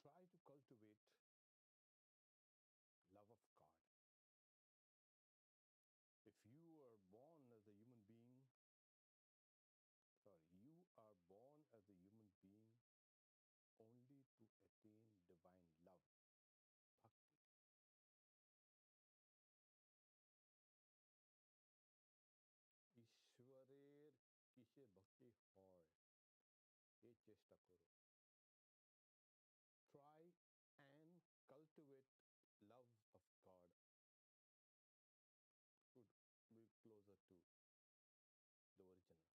Try to cultivate love of God. If you are born as a human being, you are born as a human being only to attain divine love, bhakti. ঈশ্বরের কিসে ভক্তি হয় এই চেষ্টা করো. Try and cultivate love of God. Could be closer to the original.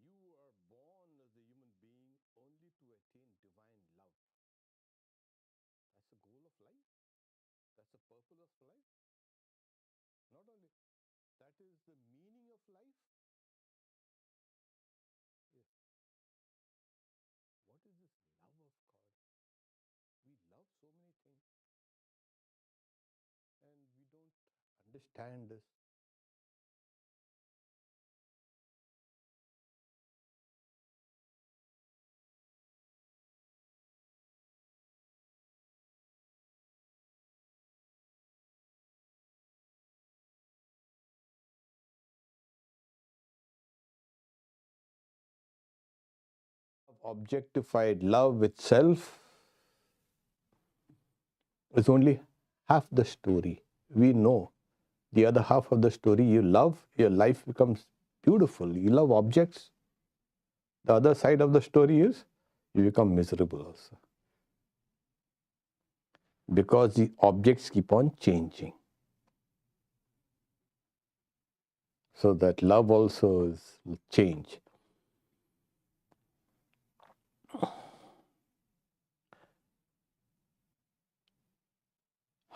You are born as a human being only to attain divine love. That's the goal of life. That's the purpose of life. Not only that is the meaning of life. Yes. What is this love of God? We love so many things and we don't understand this. Objectified love itself is only half the story. We know the other half of the story. You love, your life becomes beautiful. You love objects. The other side of the story is you become miserable also. Because the objects keep on changing. So that love also is change.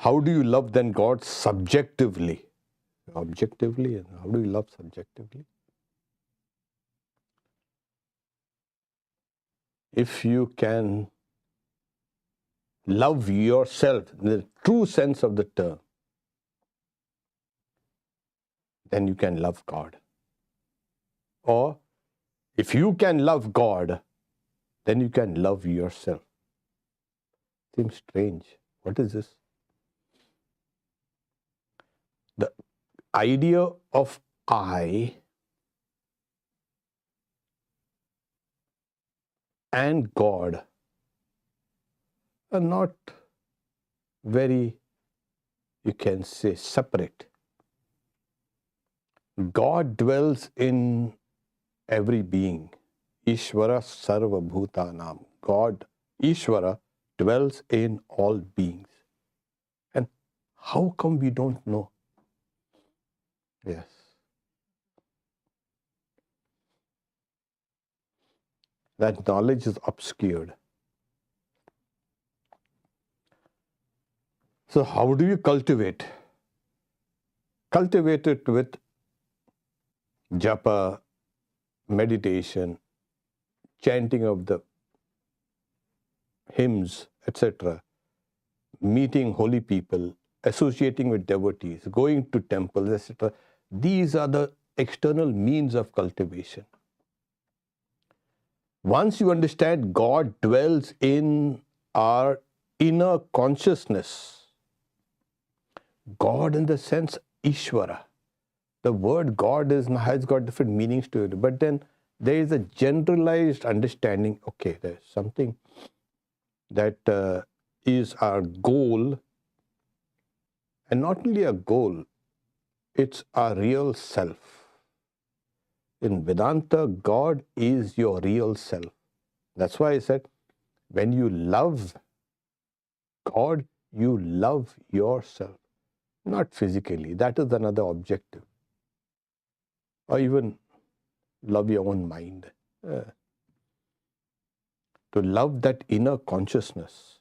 How do you love then God subjectively? Objectively, and how do you love subjectively? If you can love yourself in the true sense of the term, then you can love God. Or if you can love God, then you can love yourself. Seems strange. What is this? The idea of I and God are not very, you can say, separate. God dwells in every being. Ishvara sarva bhutanam. God, Ishvara, dwells in all beings. And how come we don't know? Yes. That knowledge is obscured. So how do you cultivate? Cultivate it with japa, meditation, chanting of the hymns, etc., meeting holy people, associating with devotees, going to temples, etc. These are the external means of cultivation. Once you understand God dwells in our inner consciousness, God in the sense Ishvara. The word God has got different meanings to it, but then there is a generalized understanding, okay, there's something that is our goal, and not only a goal, it's our real self. In Vedanta, God is your real self. That's why I said, when you love God, you love yourself. Not physically, that is another objective. Or even love your own mind. To love that inner consciousness.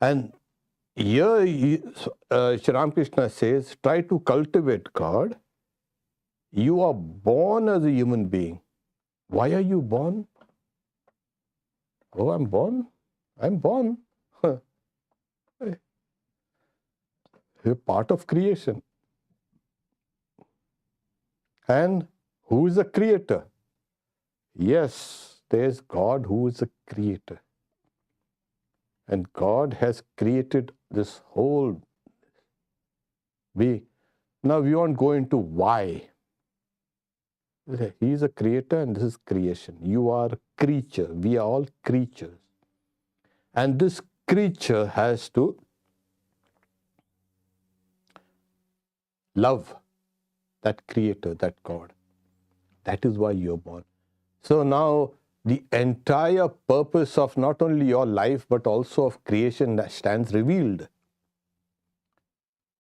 And here Sri Ramakrishna says, try to cultivate God. You are born as a human being. Why are you born? Oh, I'm born. I'm born. You're part of creation. And who is the creator? Yes, there's God who is the creator. And God has created this whole being. Now we won't go into why. He is a creator and this is creation. You are a creature. We are all creatures. And this creature has to love that creator, that God. That is why you're born. So now the entire purpose of not only your life but also of creation that stands revealed.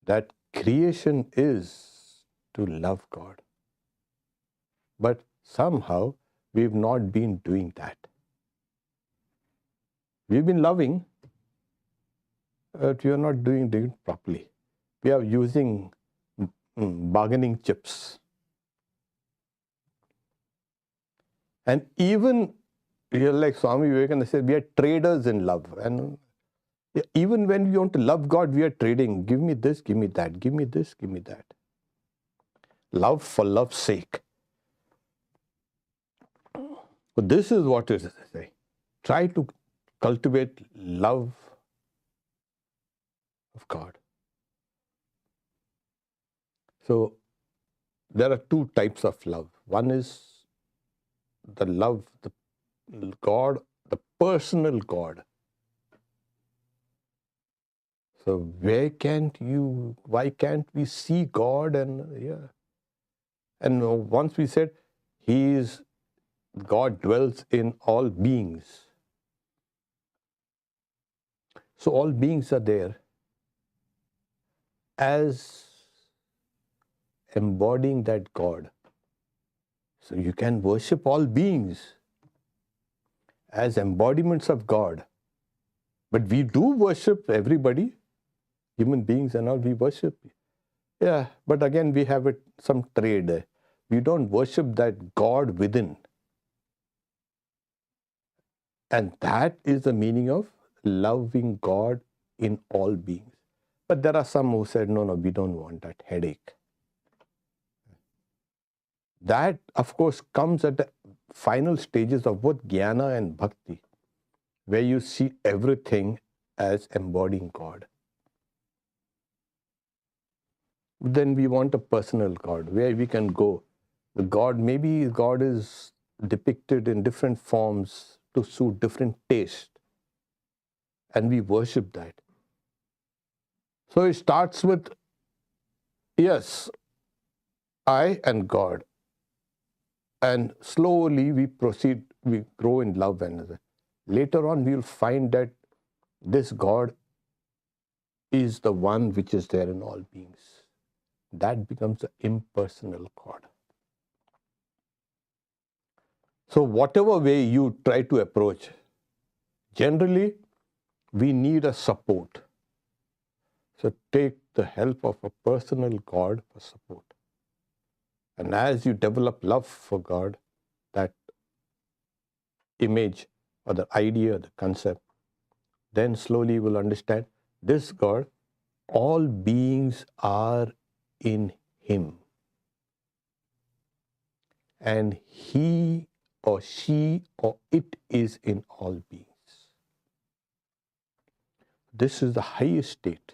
That creation is to love God. But somehow we've not been doing that. We've been loving, but we are not doing it properly. We are using bargaining chips. And even, like Swami Vivekananda said, we are traders in love. And even when we want to love God, we are trading. Give me this, give me that. Give me this, give me that. Love for love's sake. But this is what it is. Try to cultivate love of God. So there are two types of love. One is the love, the God, the personal God. So why can't we see God? And once we said, God dwells in all beings. So all beings are there as embodying that God. So you can worship all beings as embodiments of God. But we do worship everybody, human beings and all, we worship. Yeah, but again we have some trade. We don't worship that God within. And that is the meaning of loving God in all beings. But there are some who said, no, we don't want that headache. That, of course, comes at the final stages of both jnana and bhakti, where you see everything as embodying God. Then we want a personal God, where we can go. Maybe God is depicted in different forms to suit different taste. And we worship that. So it starts with, yes, I and God. And slowly we proceed, we grow in love one another. Later on, we will find that this God is the one which is there in all beings. That becomes an impersonal God. So whatever way you try to approach, generally, we need a support. So take the help of a personal God for support. And as you develop love for God, that image or the idea, the concept, then slowly you will understand this God, all beings are in Him. And He or she or it is in all beings. This is the highest state.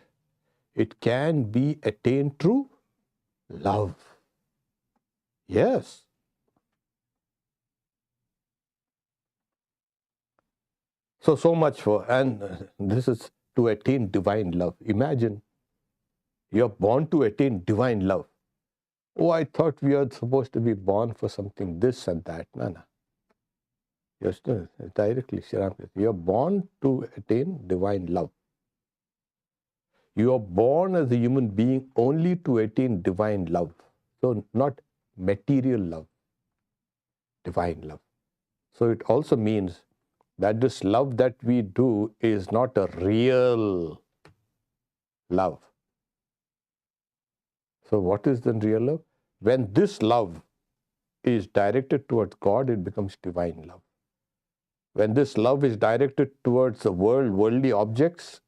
It can be attained through love. Yes. So much for, and this is to attain divine love. Imagine, you're born to attain divine love. Oh, I thought we are supposed to be born for something this and that. No. You're still directly, Sri Ramakrishna. You're born to attain divine love. You are born as a human being only to attain divine love. So not material love, divine love. So it also means that this love that we do is not a real love. So what is the real love? When this love is directed towards God, it becomes divine love. When this love is directed towards the world, worldly objects,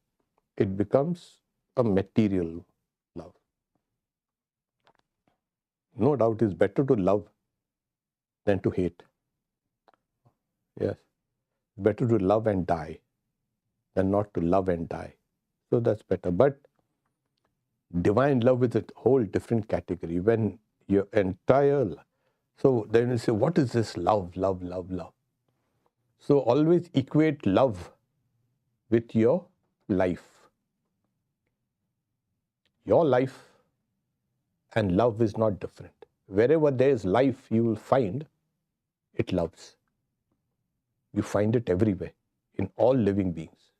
it becomes a material love. No doubt it's better to love than to hate. Yes. Better to love and die than not to love and die. So that's better. But divine love is a whole different category. When your entire, so then you say, what is this love, love, love, love? So always equate love with your life. Your life and love is not different. Wherever there is life, you will find it loves. You find it everywhere, in all living beings.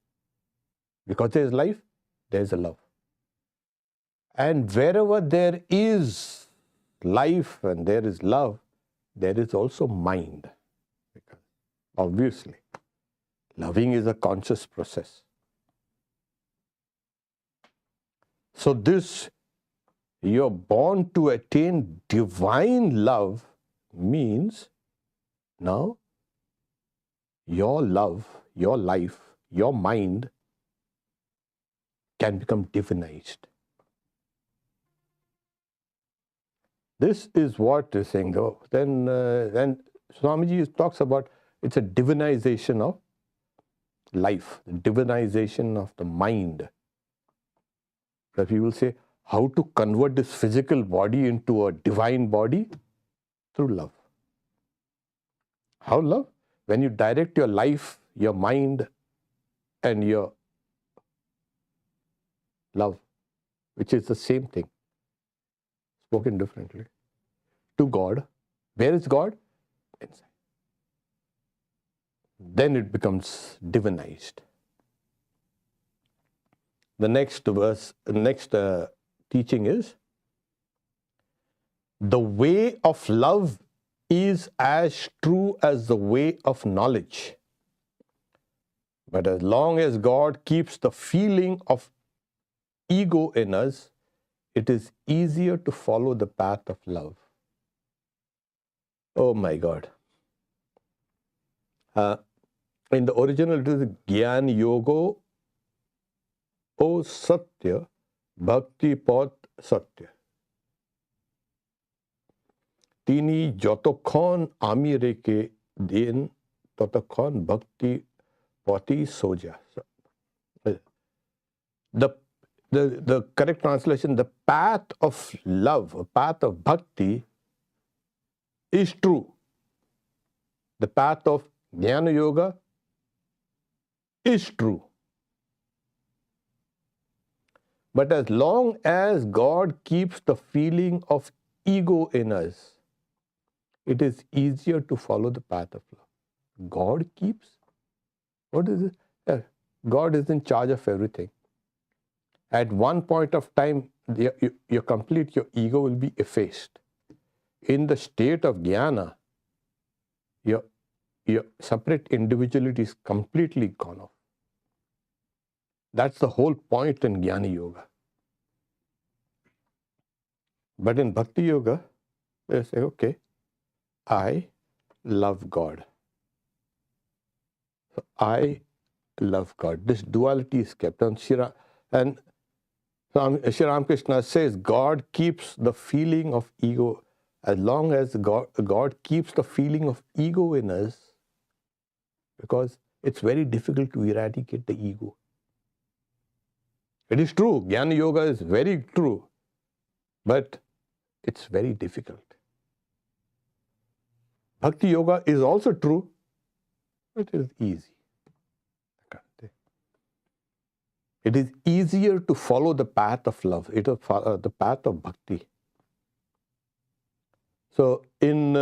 Because there is life, there is a love. And wherever there is life and there is love, there is also mind. Because obviously, loving is a conscious process. So this, you're born to attain divine love means now your love, your life, your mind can become divinized. This is what is saying. Then Swamiji talks about it's a divinization of life, the divinization of the mind. That we will say, how to convert this physical body into a divine body? Through love. How love? When you direct your life, your mind, and your love, which is the same thing, spoken differently, to God. Where is God? Inside. Then it becomes divinized. The next verse, next teaching is, the way of love is as true as the way of knowledge. But as long as God keeps the feeling of ego in us, it is easier to follow the path of love. Oh my God. In the original it is Gyan Yogo O Satya Bhakti Pot Satya. তিনি যতক্ষণ আমি রেখে দেন ততক্ষণ ভক্তি পথই সোজা. The correct translation, the path of love, a path of bhakti is true. The path of Jnana Yoga is true. But as long as God keeps the feeling of ego in us, it is easier to follow the path of love. God keeps? What is it? God is in charge of everything. At one point of time, your ego will be effaced. In the state of jnana, your separate individuality is completely gone off. That's the whole point in Jnana Yoga. But in Bhakti Yoga, they say, okay, I love God. So I love God. This duality is kept. And Sri Ramakrishna says, God keeps the feeling of ego. As long as God keeps the feeling of ego in us, because it's very difficult to eradicate the ego. It is true, Jnana Yoga is very true, but it's very difficult. Bhakti Yoga is also true, but it is easy. It is easier to follow the path of love. It is the path of bhakti. So in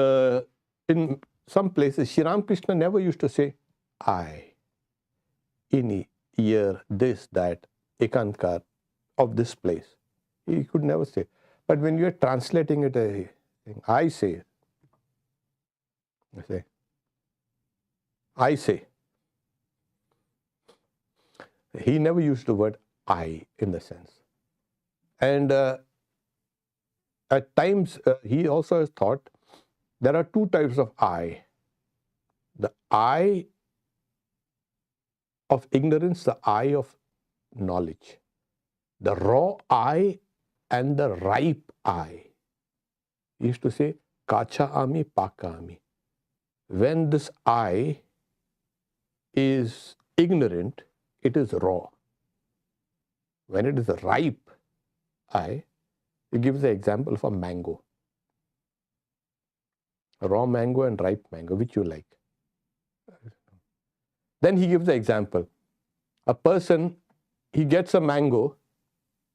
some places, Sri Ramakrishna never used to say, I, ini, year, this, that, ekankar, of this place. He could never say. But when you are translating it, I say, I say. He never used the word I in the sense. And at times, he also has thought there are two types of I. The I of ignorance, the eye of knowledge. The raw eye and the ripe eye. He used to say, kacha ami, paka ami. When this eye is ignorant, it is raw. When it is a ripe eye, he gives the example of a mango. A raw mango and ripe mango, which you like. Then he gives the example. A person, he gets a mango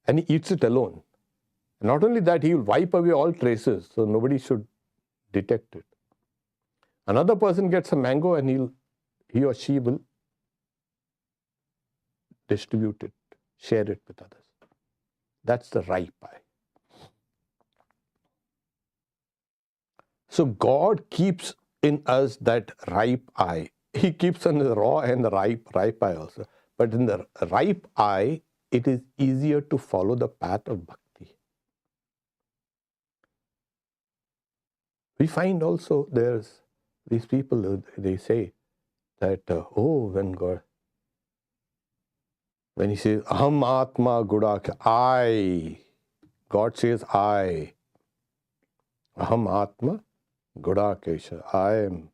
and he eats it alone. Not only that, he will wipe away all traces so nobody should detect it. Another person gets a mango and he or she will distribute it, share it with others. That's the ripe eye. So God keeps in us that ripe eye. He keeps in the raw and the ripe eye also. But in the ripe eye, it is easier to follow the path of bhakti. We find also there's these people, they say that, when he says, Aham Atma Gudaka, I, God says I. Aham Atma Gudakesha, I am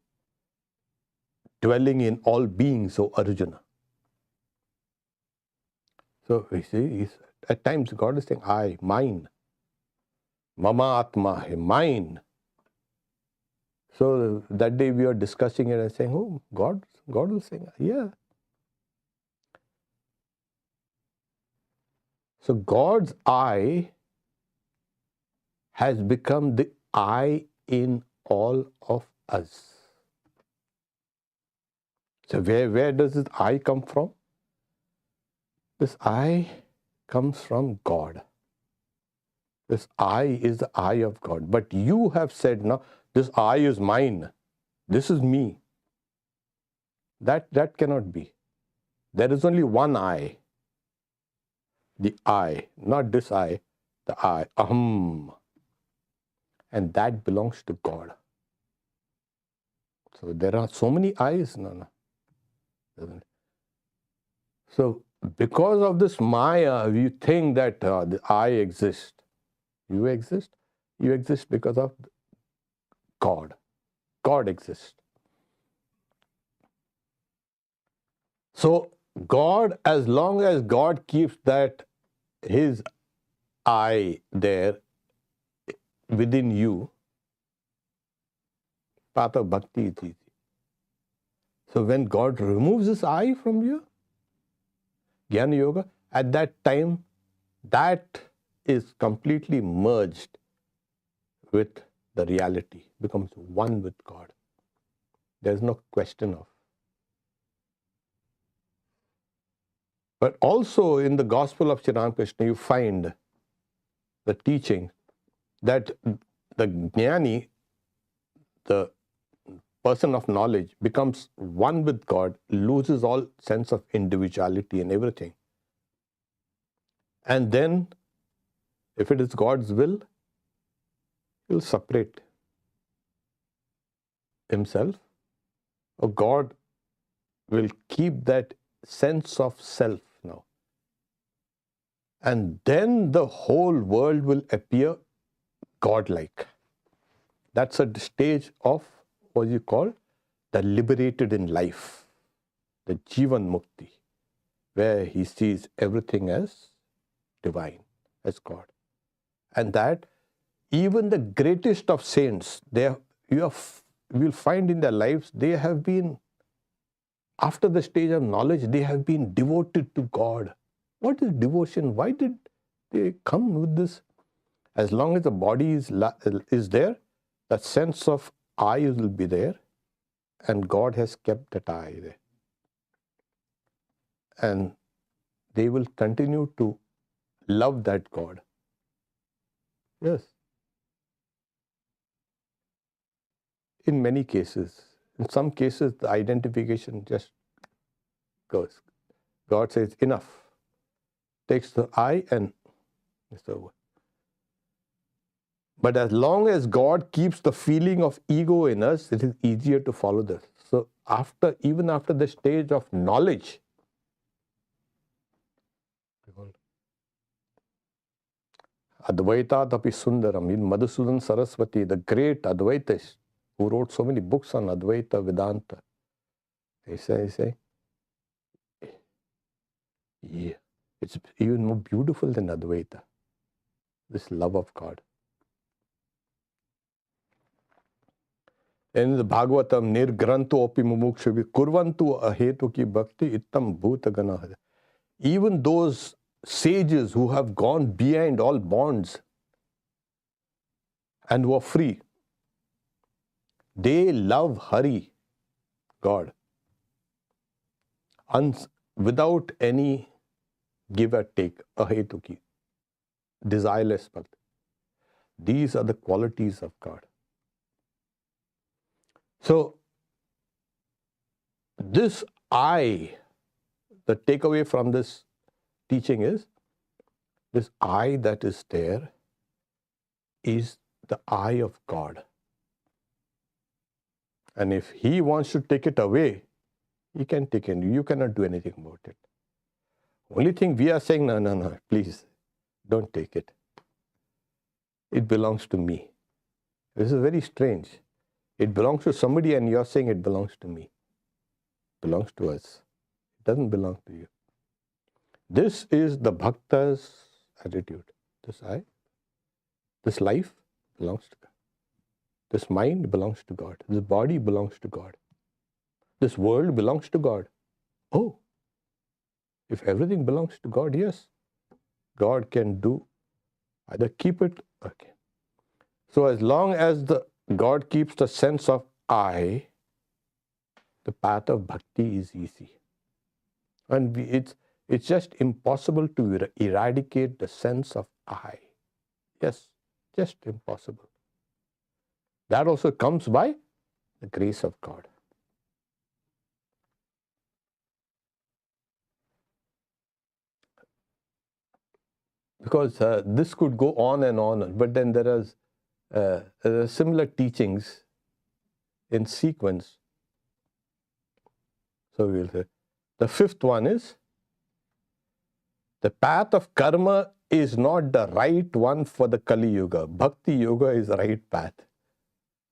dwelling in all beings, O Arjuna. So we see, at times God is saying, I, mine. Mama Atma, mine. So that day we are discussing it and saying, oh, God will say, yeah. So God's I has become the I in all of us. So where does this I come from? This I comes from God. This I is the I of God. But you have said, now, this I is mine. This is me. That cannot be. There is only one I. The I, not this I, the I, Aham. And that belongs to God. So there are so many I's. No. So because of this Maya, you think that the I exists. You exist. You exist because of God. God exists. So God, as long as God keeps that His I there within you, path of bhakti is easy. So when God removes His I from you, Jnana Yoga, at that time, that is completely merged with the reality, becomes one with God. There's no question of. But also in the Gospel of Sri Ramakrishna, you find the teaching that the jnani, the person of knowledge, becomes one with God, loses all sense of individuality and everything. And then, if it is God's will, he'll separate himself, or God will keep that sense of self now. And then the whole world will appear godlike. That's a stage of what you call the liberated in life, the Jivan Mukti, where he sees everything as divine, as God. And that even the greatest of saints, you will find in their lives, they have been, after the stage of knowledge, they have been devoted to God. What is devotion? Why did they come with this? As long as the body is there, that sense of I will be there, and God has kept that I there. And they will continue to love that God. Yes. In many cases. In some cases, the identification just goes. God says, enough. Takes the I and it's over. But as long as God keeps the feeling of ego in us, it is easier to follow this. So even after the stage of knowledge, on. Advaita Tapi Sundaram, in Madhusudan Saraswati, the great Advaitist, who wrote so many books on Advaita Vedanta, he say, yeah, it's even more beautiful than Advaita, this love of God. In the Bhagavatam, Nirgranto Opi Mumukshuvi Kurvantu Ahetuki Bhakti Ittam Bhutagana. Even those sages who have gone behind all bonds and who are free, they love Hari, God, without any give or take, ahetuki, desireless bhakti. These are the qualities of God. So, this I, the takeaway from this teaching is, this I that is there is the I of God. And if He wants to take it away, He can take it. You cannot do anything about it. Only thing we are saying, no, please, don't take it. It belongs to me. This is very strange. It belongs to somebody and you're saying it belongs to me. It belongs to us. It doesn't belong to you. This is the bhakta's attitude. This I, this life belongs to God. This mind belongs to God. This body belongs to God. This world belongs to God. Oh, if everything belongs to God, yes, God can do either keep it or okay. So as long as God keeps the sense of I, the path of bhakti is easy. And it's just impossible to eradicate the sense of I. Yes, just impossible. That also comes by the grace of God. Because this could go on and on, but then there are similar teachings in sequence. So we'll say, the fifth one is, the path of karma is not the right one for the Kali Yuga. Bhakti Yoga is the right path.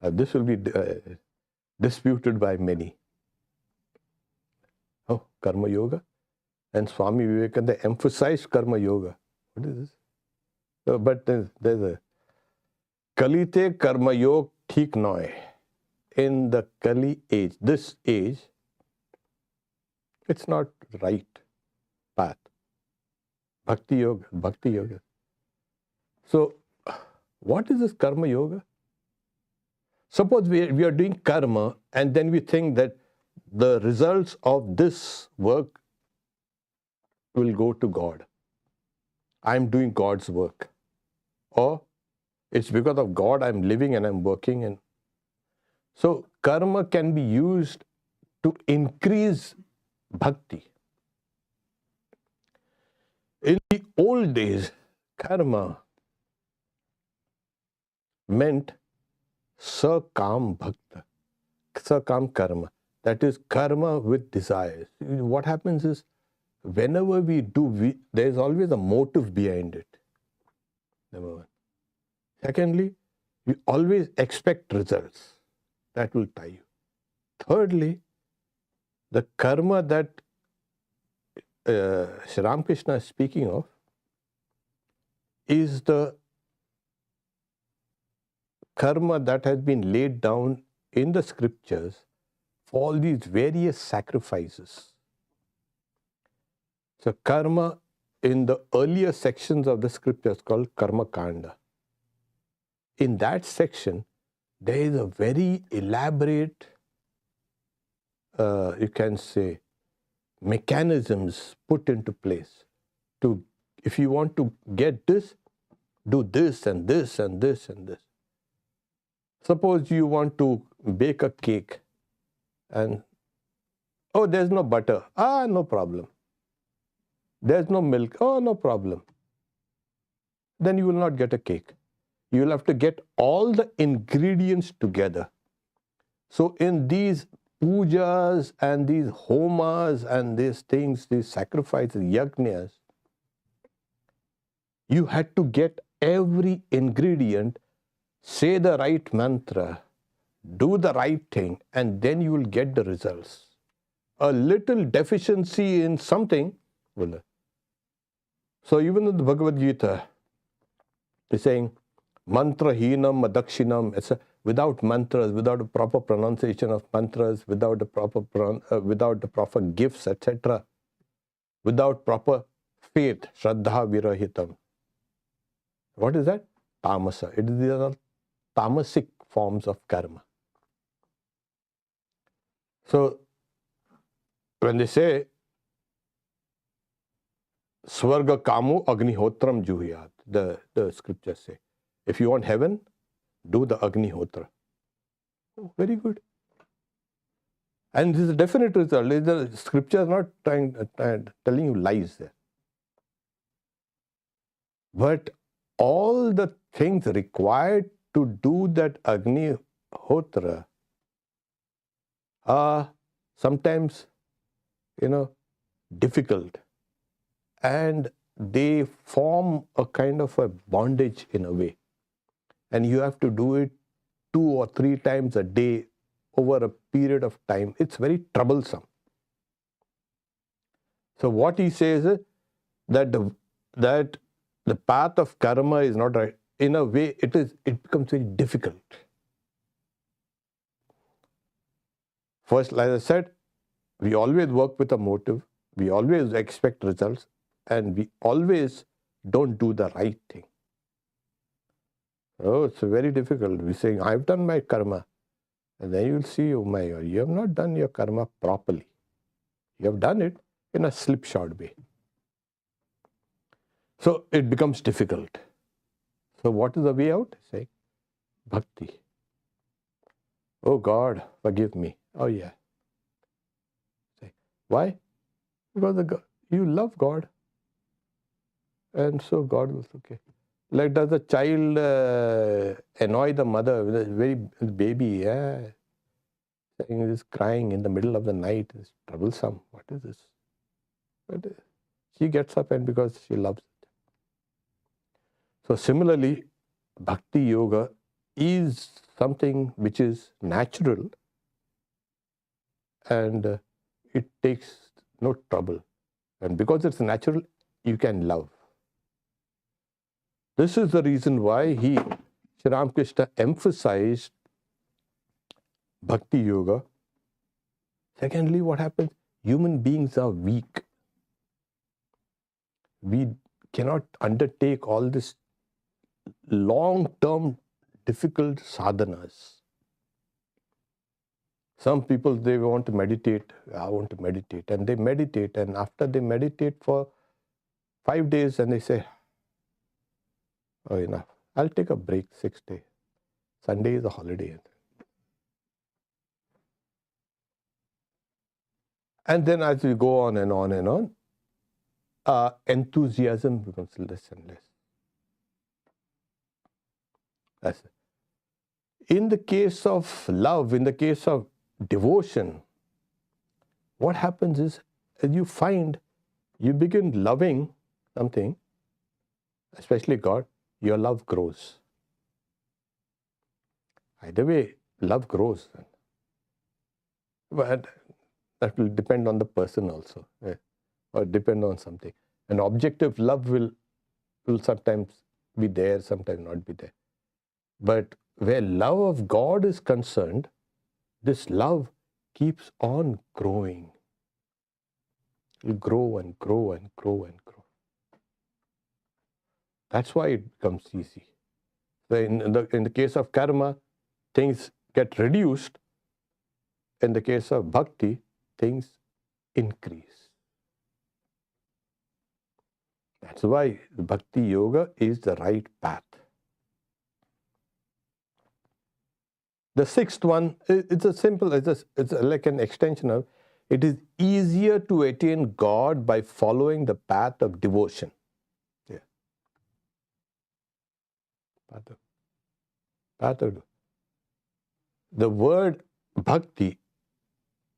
This will be disputed by many. Oh, Karma Yoga? And Swami Vivekananda emphasized Karma Yoga. What is this? But there's a Kalite Karma Yoga Thik Noy. In the Kali age, this age, it's not the right path. Bhakti Yoga. So, what is this Karma Yoga? Suppose we are doing karma and then we think that the results of this work will go to God. I'm doing God's work. Or it's because of God I'm living and I'm working. And so karma can be used to increase bhakti. In the old days, karma meant sakam bhakta, sakam karma. That is karma with desires. What happens is, whenever we do, there is always a motive behind it. Number one. Secondly, we always expect results. That will tie you. Thirdly, the karma that Sri Ramakrishna is speaking of is the karma that has been laid down in the scriptures for all these various sacrifices. So karma in the earlier sections of the scriptures called Karma Kanda. In that section, there is a very elaborate, you can say, mechanisms put into place to, if you want to get this, do this and this and this and this. Suppose you want to bake a cake and, oh, there's no butter. No problem. There's no milk. Oh, no problem. Then you will not get a cake. You will have to get all the ingredients together. So in these pujas and these homas and these things, these sacrifices, yajnas, You had to get every ingredient, say the right mantra, do the right thing, and then you will get the results. A little deficiency in something will. So even in the Bhagavad Gita, it's saying, mantra hinam adakshinam, etc. Without mantras, without a proper pronunciation of mantras, without the proper gifts, etc., without proper faith, shraddha virahitam. What is that? Tamasa. These are tamasic forms of karma. So when they say Swarga kamu agnihotram juhyat, the scriptures say, if you want heaven, do the agnihotra. Oh, very good. And this is a definite result. The scripture is not telling you lies there. But all the things required to do that agnihotra are sometimes, difficult. And they form a kind of a bondage in a way. And you have to do it 2 or 3 times a day over a period of time. It's very troublesome. So what he says is that the path of karma is not right. In a way, it becomes very difficult. First, like I said, we always work with a motive. We always expect results. And we always don't do the right thing. Oh, it's very difficult. We're saying, I've done my karma. And then you'll see, oh my God, you have not done your karma properly. You have done it in a slipshod way. So it becomes difficult. So what is the way out? Say, bhakti. Oh God, forgive me. Oh yeah. Say, why? Because you love God. And so God was okay. Like, does the child annoy the mother with a very baby? Yeah. Saying this, crying in the middle of the night is troublesome. What is this? But she gets up, and because she loves it. So similarly, bhakti yoga is something which is natural, and it takes no trouble. And because it's natural, you can love. This is the reason why Sri Ramakrishna emphasized bhakti yoga. Secondly, what happens? Human beings are weak. We cannot undertake all this long-term difficult sadhanas. Some people, they want to meditate. I want to meditate. And they meditate. And after they meditate for 5 days, and they say, oh, enough. I'll take a break 6 days. Sunday is a holiday. And then as we go on and on and on, enthusiasm becomes less and less. That's it. In the case of love, in the case of devotion, what happens is, as you find, you begin loving something, especially God, your love grows. Either way, love grows. But that will depend on the person also, or depend on something. An objective love will sometimes be there, sometimes not be there. But where love of God is concerned, this love keeps on growing. It will grow and grow and grow and grow. That's why it becomes easy. So in the case of karma, things get reduced. In the case of bhakti, things increase. That's why bhakti yoga is the right path. The 6th one, it's like an extension of, it is easier to attain God by following the path of devotion. Yeah. The word bhakti,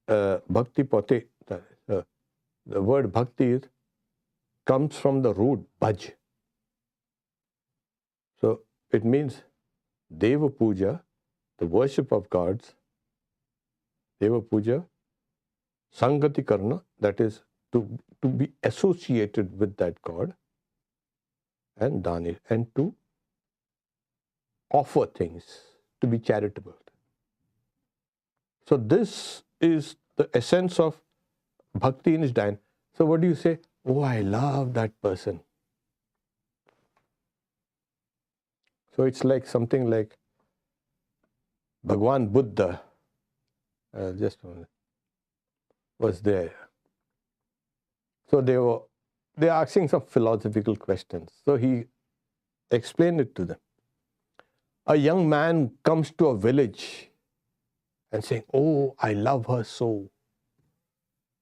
bhakti pote, the word bhakti comes from the root bhaj. it means Deva Puja, the worship of gods, Deva Puja, Sangati Karna, that is to be associated with that God, and Dani, and to offer things, to be charitable. So this is the essence of bhakti in its dynamic. So what do you say? Oh, I love that person. So it's like something like Bhagwan Buddha was there. So they are asking some philosophical questions. So he explained it to them. A young man comes to a village and saying, oh, I love her so.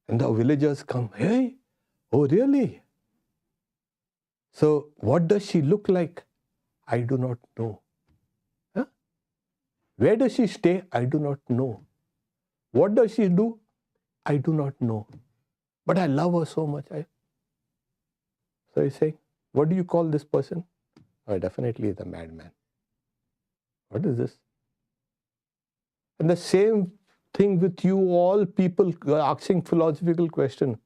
And the villagers come, hey, oh really? So what does she look like? I do not know. Huh? Where does she stay? I do not know. What does she do? I do not know. But I love her so much. So he's saying, what do you call this person? Oh, definitely the madman. What is this? And the same thing with you all people asking philosophical question.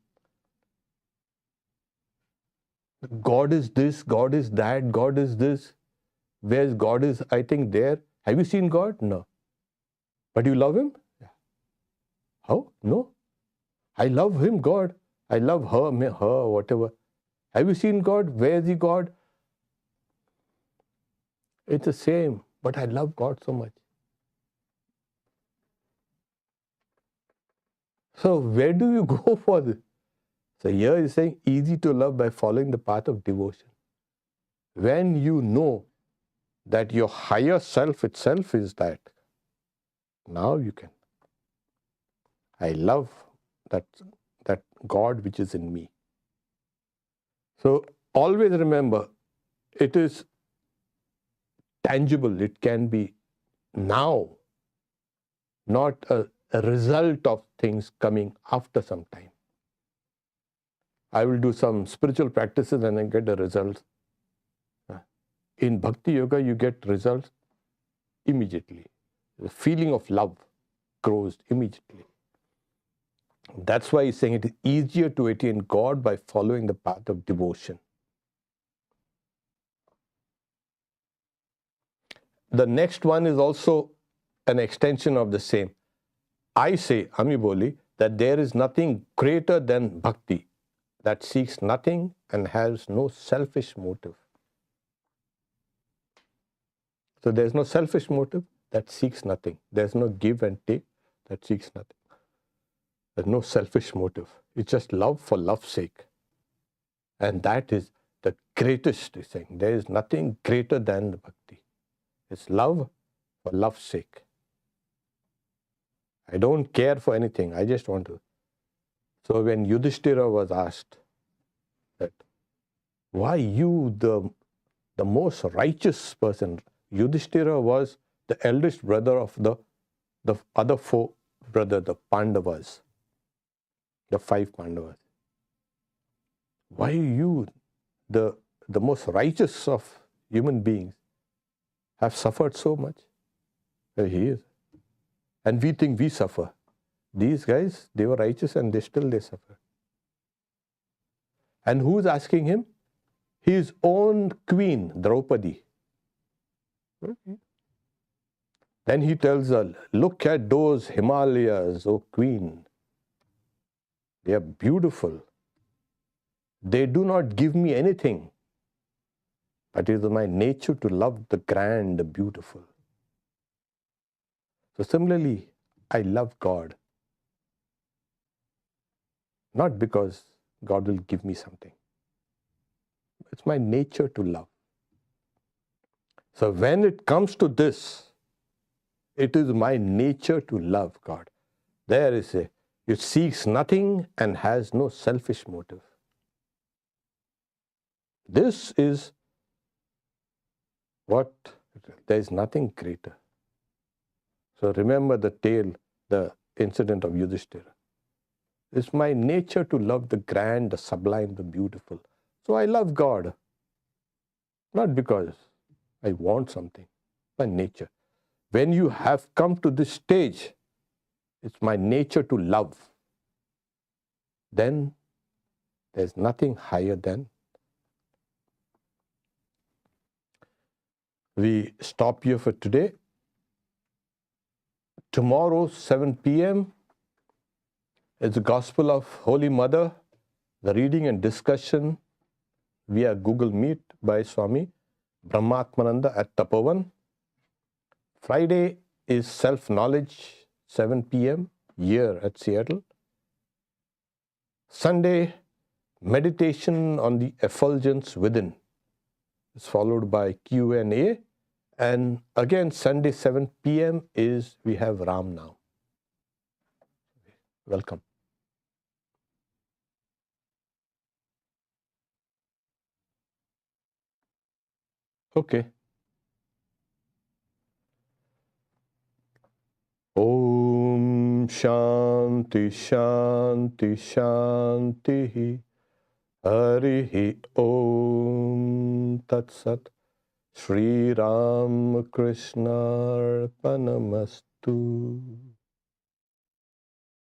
God is this, God is that, God is this. Where's God is, I think, there. Have you seen God? No. But you love him? Yeah. How? No. I love him, God. I love her, whatever. Have you seen God? Where is he, God? It's the same, but I love God so much. So where do you go for this? So here he's saying easy to love by following the path of devotion. When you know that your higher self itself is that, now you can. I love that God which is in me. So always remember, it is tangible. It can be now, not a result of things coming after some time. I will do some spiritual practices and then get the results. In Bhakti Yoga, you get results immediately. The feeling of love grows immediately. That's why he's saying it is easier to attain God by following the path of devotion. The next one is also an extension of the same. I say, Ami Boli, that there is nothing greater than bhakti, that seeks nothing and has no selfish motive. So there's no selfish motive, that seeks nothing. There's no give and take, that seeks nothing. There's no selfish motive. It's just love for love's sake. And that is the greatest thing. There is nothing greater than the bhakti. It's love for love's sake. I don't care for anything. I just want to. So when Yudhishthira was asked that, why you, the most righteous person? Yudhishthira was the eldest brother of the other four brothers, the Pandavas, the 5 Pandavas. Why you, the most righteous of human beings, have suffered so much? Well, he is. And we think we suffer. These guys, they were righteous and they suffer. And who's asking him? His own queen, Draupadi. Okay. Then he tells her, look at those Himalayas, O queen. They are beautiful. They do not give me anything, but it is my nature to love the grand, the beautiful. So similarly, I love God. Not because God will give me something. It's my nature to love. So when it comes to this, it is my nature to love God. There is it seeks nothing and has no selfish motive. This is what, there is nothing greater. So remember the tale, the incident of Yudhishthira. It's my nature to love the grand, the sublime, the beautiful. So I love God. Not because I want something. My nature. When you have come to this stage, it's my nature to love. Then there's nothing higher than. We stop here for today. Tomorrow, 7 p.m., is the Gospel of Holy Mother, the reading and discussion via Google Meet by Swami Brahmatmananda at Tapovan. Friday is self-knowledge, 7 p.m. here at Seattle. Sunday, meditation on the effulgence within is followed by Q&A. And again, Sunday, 7 p.m. is we have Ram Now. Welcome. Okay. Om Shanti Shanti Shanti Harihi Om Tat Sat Sri Ramakrishna Arpanamastu.